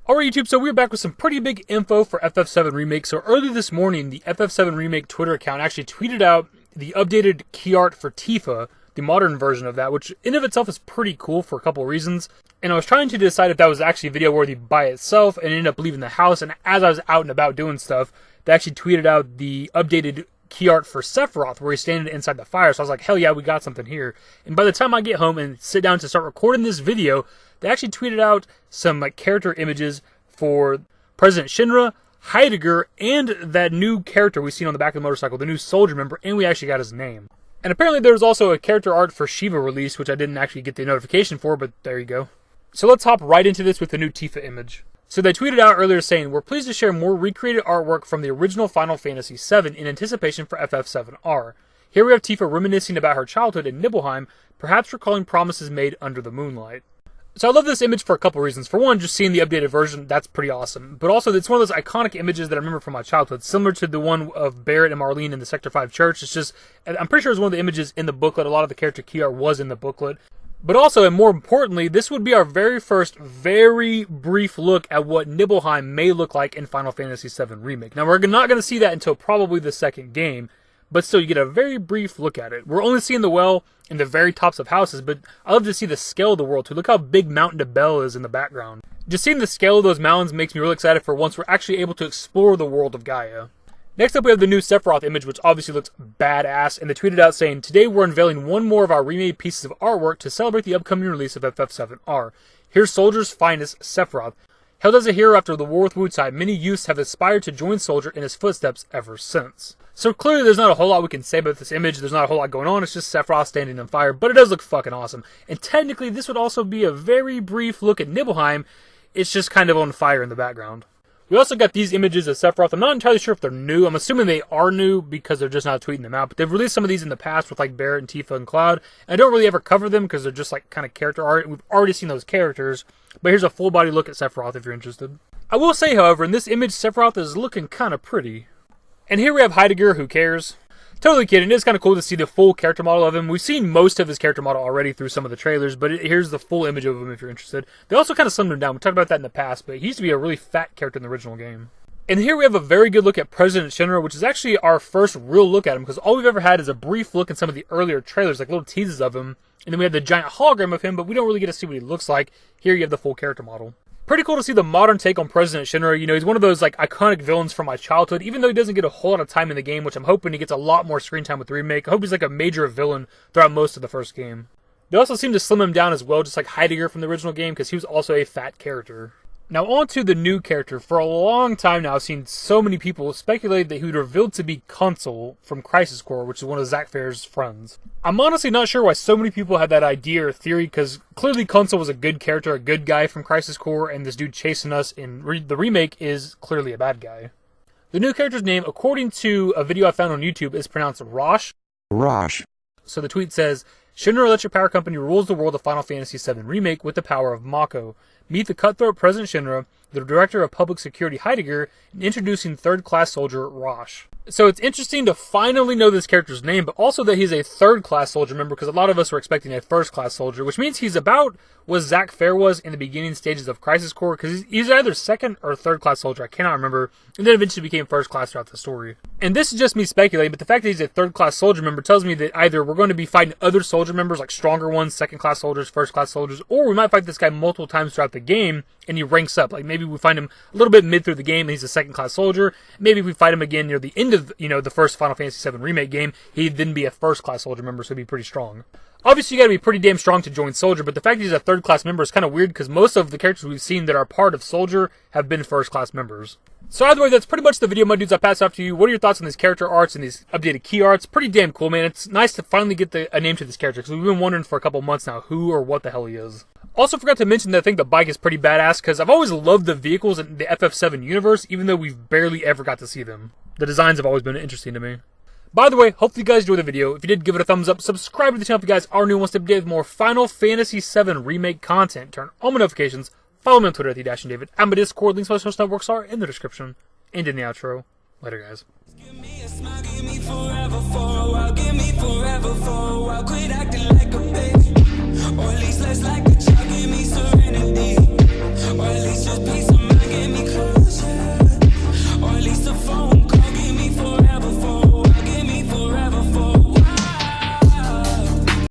Alright YouTube, so we're back with some pretty big info for FF7 Remake. So early this morning, the FF7 Remake Twitter account actually tweeted out the updated key art for Tifa, the modern version of that, which in of itself is pretty cool for a couple of reasons. And I was trying to decide if that was actually video worthy by itself, and ended up leaving the house, and as I was out and about doing stuff, they actually tweeted out the updated key art for Sephiroth, where he's standing inside the fire. So I was like, hell yeah, we got something here. And by the time I get home and sit down to start recording this video, they actually tweeted out some character images for President Shinra, Heidegger, and that new character we've seen on the back of the motorcycle, the new soldier member, and we actually got his name. And apparently there was also a character art for Shiva release, which I didn't actually get the notification for, but there you go. So let's hop right into this with the new Tifa image. So they tweeted out earlier saying, "We're pleased to share more recreated artwork from the original Final Fantasy VII in anticipation for FF7R. Here we have Tifa reminiscing about her childhood in Nibelheim, perhaps recalling promises made under the moonlight." So I love this image for a couple reasons. For one, just seeing the updated version, that's pretty awesome. But also, it's one of those iconic images that I remember from my childhood, similar to the one of Barrett and Marlene in the Sector 5 church. It's just, I'm pretty sure it's one of the images in the booklet. A lot of the character key art was in the booklet. But also, and more importantly, this would be our very first, very brief look at what Nibelheim may look like in Final Fantasy VII Remake. Now, we're not going to see that until probably the second game, but still, you get a very brief look at it. We're only seeing the well in the very tops of houses, but I love to see the scale of the world too. Look how big Mount Nibel is in the background. Just seeing the scale of those mountains makes me really excited for once we're actually able to explore the world of Gaia. Next up, we have the new Sephiroth image, which obviously looks badass, and they tweeted out saying, "Today we're unveiling one more of our remade pieces of artwork to celebrate the upcoming release of FF7R. Here's Soldier's finest, Sephiroth. Hailed as a hero after the war with Wutai, many youths have aspired to join Soldier in his footsteps ever since." So clearly there's not a whole lot we can say about this image. There's not a whole lot going on. It's just Sephiroth standing on fire, but it does look fucking awesome. And technically this would also be a very brief look at Nibelheim. It's just kind of on fire in the background. We also got these images of Sephiroth. I'm not entirely sure if they're new. I'm assuming they are new because they're just not tweeting them out. But they've released some of these in the past with like Barrett and Tifa and Cloud. And I don't really ever cover them because they're just like kind of character art. We've already seen those characters. But here's a full body look at Sephiroth if you're interested. I will say, however, in this image, Sephiroth is looking kind of pretty. And here we have Heidegger, who cares? Totally kidding. It's kind of cool to see the full character model of him. We've seen most of his character model already through some of the trailers, but here's the full image of him if you're interested. They also kind of slimmed him down. We talked about that in the past, but he used to be a really fat character in the original game. And here we have a very good look at President Shinra, which is actually our first real look at him, because all we've ever had is a brief look in some of the earlier trailers, like little teases of him. And then we have the giant hologram of him, but we don't really get to see what he looks like. Here you have the full character model. Pretty cool to see the modern take on President Shinra. You know, he's one of those like iconic villains from my childhood, even though he doesn't get a whole lot of time in the game, which I'm hoping he gets a lot more screen time with the remake. I hope he's like a major villain throughout most of the first game. They also seem to slim him down as well, just like Heidegger from the original game, because he was also a fat character. Now on to the new character. For a long time now, I've seen so many people speculate that he would revealed to be Consul from Crisis Core, which is one of Zack Fair's friends. I'm honestly not sure why so many people had that idea or theory, because clearly Consul was a good character, a good guy from Crisis Core, and this dude chasing us in the remake is clearly a bad guy. The new character's name, according to a video I found on YouTube, is pronounced Rosh. Rosh. So the tweet says, "Shinra Electric Power Company rules the world of Final Fantasy VII Remake with the power of Mako. Meet the cutthroat President Shinra, the Director of Public Security Heidegger, and introducing third-class soldier Rosh." So it's interesting to finally know this character's name, but also that he's a third-class soldier member, because a lot of us were expecting a first-class soldier, which means he's about what Zack Fair was in the beginning stages of Crisis Core, because he's either second or third-class soldier, I cannot remember, and then eventually became first-class throughout the story. And this is just me speculating, but the fact that he's a third-class soldier member tells me that either we're going to be fighting other soldier members, like stronger ones, second-class soldiers, first-class soldiers, or we might fight this guy multiple times throughout the game, and he ranks up. Like maybe we find him a little bit mid through the game, and he's a second-class soldier. Maybe if we fight him again near the end of, the first Final Fantasy VII Remake game, he'd then be a first-class soldier member, so he'd be pretty strong. Obviously, you gotta be pretty damn strong to join Soldier, but the fact that he's a third-class member is kind of weird, because most of the characters we've seen that are part of Soldier have been first-class members. So either way, that's pretty much the video, my dudes. I pass it off to you. What are your thoughts on these character arts and these updated key arts? Pretty damn cool, man. It's nice to finally get a name to this character, because we've been wondering for a couple months now who or what the hell he is. Also forgot to mention that I think the bike is pretty badass, because I've always loved the vehicles in the FF7 universe, even though we've barely ever got to see them. The designs have always been interesting to me. By the way, hopefully you guys enjoyed the video. If you did, give it a thumbs up. Subscribe to the channel if you guys are new and want to update with more Final Fantasy VII Remake content. Turn on my notifications. Follow me on Twitter at @TheDashingDavid. And my Discord, links to my social networks are in the description and in the outro. Later, guys. Give me a smile, give me forever for a while, give me forever for a while. Quit acting like a baby, or at least less like a child. Give me serenity, or at least just peace.